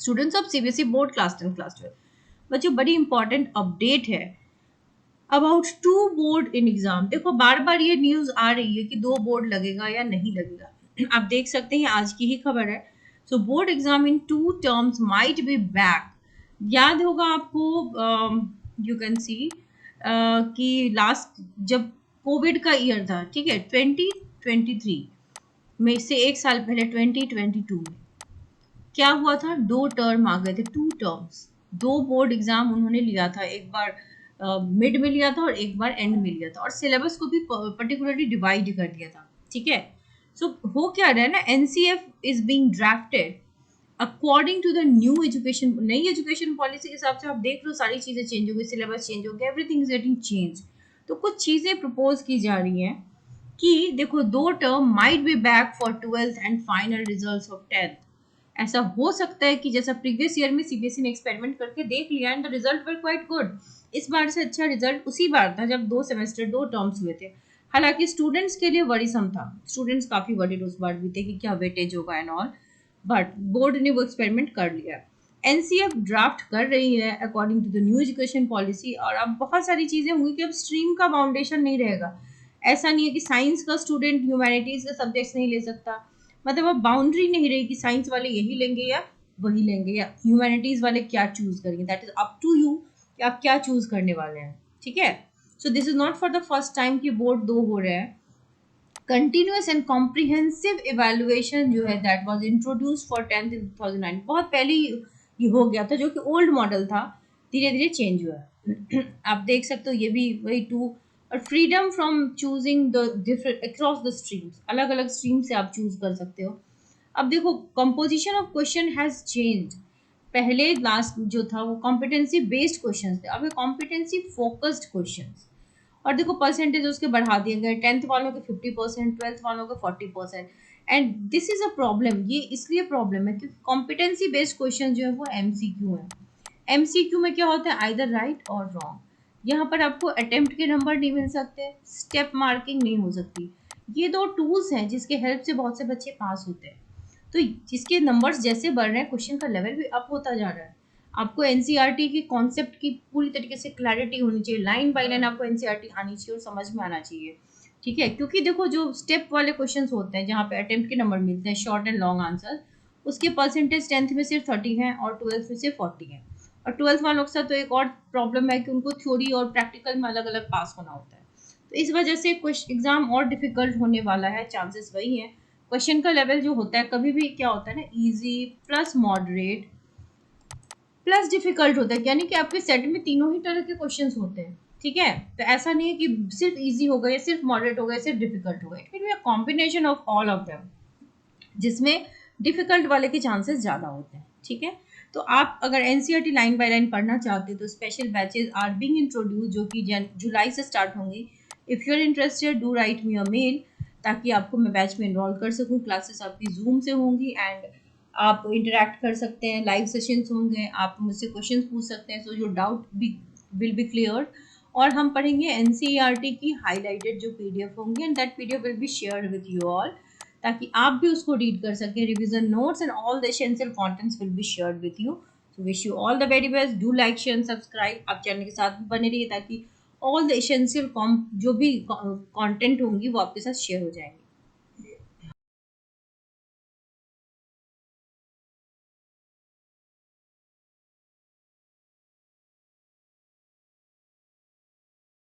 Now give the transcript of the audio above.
Students of CBSE board class 10 class 12, बच्चों बड़ी important update है अबाउट 2 बोर्ड इन एग्जाम। देखो बार बार ये न्यूज आ रही है कि 2 बोर्ड लगेगा या नहीं लगेगा। आप देख सकते हैं आज की ही खबर है। So board exam in 2 terms might be back. याद होगा आपको, यू कैन सी कि लास्ट जब कोविड का ईयर था, ठीक है, 2023 में से एक साल पहले 2022 में क्या हुआ था, 2 टर्म आ गए थे, 2 टर्म्स। 2 बोर्ड एग्जाम उन्होंने लिया था, एक बार मिड में लिया था और एक बार एंड में लिया था, और सिलेबस को भी पर्टिकुलरली डिवाइड कर दिया था, ठीक है। सो हो क्या रहा है ना, NCF is being drafted according to the new education, नई एजुकेशन पॉलिसी के हिसाब से आप देख लो, सारी चीजें चेंज हो गई, सिलेबस चेंज हो गया, एवरीथिंग इज गेटिंग चेंज। तो कुछ चीजें प्रपोज की जा रही हैं कि देखो 2 term might be back for 12th and final results of 10th। ऐसा हो सकता है कि जैसा प्रीवियस ईयर में सीबीएसई ने एक्सपेरिमेंट करके देख लिया and the result were quite good. इस बार से अच्छा रिजल्ट उसी बार था जब 2 सेमेस्टर 2 टर्म्स हुए थे। हालांकि स्टूडेंट्स के लिए वरीसम था, स्टूडेंट्स काफी वरीड उस बार भी थे कि क्या वेटेज होगा एंड ऑल, बट बोर्ड ने वो एक्सपेरिमेंट कर लिया। एनसीएफ ड्राफ्ट कर रही है according to the new education policy, और अब बहुत सारी चीजें होंगी कि अब स्ट्रीम का फाउंडेशन नहीं रहेगा। ऐसा नहीं है कि साइंस का स्टूडेंट ह्यूमैनिटीज का सब्जेक्ट्स नहीं ले सकता, मतलब अब बाउंड्री नहीं रही कि साइंस वाले यही लेंगे या वही लेंगे, या ह्यूमैनिटीज वाले क्या चूज करेंगे। That is up to you कि आप क्या चूज करने वाले हैं, ठीक है। So this is not for the first time कि बोर्ड 2 हो रहे हैं। कंटिन्यूस एंड कॉम्प्रिहेंसिव इवेल्युएशन जो है that was introduced for 10th इन 2009, बहुत पहले ये हो गया था, जो कि ओल्ड मॉडल था, धीरे धीरे चेंज हुआ है। आप देख सकते हो ये भी वही 2, और freedom from choosing the different across the streams, अलग अलग स्ट्रीम से आप चूज कर सकते हो। अब देखो composition of question has change. पहले लास्ट जो था वो कॉम्पिटेंसी बेस्ड क्वेश्चन थे, अब ये कॉम्पिटेंसी फोकस्ड क्वेश्चन। और देखो परसेंटेज उसके बढ़ा दिए गए, 10th वालों के 50%, 12th वालों के 40%। And this is a problem, ये इसलिए प्रॉब्लम है क्योंकि कॉम्पिटेंसी बेस्ड क्वेश्चन जो है वो एमसीक्यू है। एमसीक्यू में क्या होता है, आइदर राइट और रॉन्ग। यहाँ पर आपको अटेम्प्ट के नंबर नहीं मिल सकते, स्टेप मार्किंग नहीं हो सकती। ये 2 टूल्स हैं जिसके हेल्प से बहुत से बच्चे पास होते हैं। तो जिसके नंबर्स जैसे बढ़ रहे हैं, क्वेश्चन का लेवल भी अप होता जा रहा है। आपको एनसीईआरटी की कॉन्सेप्ट की पूरी तरीके से क्लैरिटी होनी चाहिए, लाइन बाय लाइन आपको एनसीईआरटी आनी चाहिए और समझ में आना चाहिए, ठीक है। क्योंकि देखो जो स्टेप वाले क्वेश्चंस होते हैं जहाँ पे अटेम्प्ट के नंबर मिलते हैं, शॉर्ट एंड लॉन्ग आंसर, उसके परसेंटेज 10th में सिर्फ 30 है और 12th में सिर्फ 40 है। और 12th वालों के साथ तो एक और प्रॉब्लम है कि उनको थ्योरी और प्रैक्टिकल में अलग अलग पास होना होता है। तो इस वजह से एग्जाम और डिफिकल्ट होने वाला है, चांसेस वही हैं। क्वेश्चन का लेवल जो होता है कभी भी क्या होता है ना, easy plus moderate plus difficult होता है, यानी कि आपके सेट में तीनों ही तरह के क्वेश्चंस होते हैं, ठीक है। तो ऐसा नहीं है कि सिर्फ इजी होगा या सिर्फ मॉडरेट होगा या सिर्फ डिफिकल्ट होगा, it will be a combination of all of them, जिसमें डिफिकल्ट वाले के चांसेस ज़्यादा होते हैं, ठीक है। तो आप अगर एनसीईआरटी लाइन बाय लाइन पढ़ना चाहते हो तो special batches are being introduce, जो कि जुलाई से स्टार्ट होंगी। If you are interested do write me a mail, ताकि आपको मैं बैच में इन्वॉल्व कर सकूँ। क्लासेस आपकी जूम से होंगी एंड आप इंटरेक्ट कर सकते हैं, लाइव सेशंस होंगे, आप मुझसे क्वेश्चंस पूछ सकते हैं, सो योर डाउट भी विल बी क्लियर। और हम पढ़ेंगे एनसीईआरटी की हाईलाइटेड जो पीडीएफ होंगी, and that PDF will be shared with you all, ताकि आप भी उसको रीड कर सकें। Revision notes and all the essential contents will be shared with you. So wish you all the very best, do like share and subscribe. आप channel के साथ बने रहिए ताकि ऑल द एसेंशियल जो भी कंटेंट होंगी वो आपके साथ शेयर हो जाएंगे।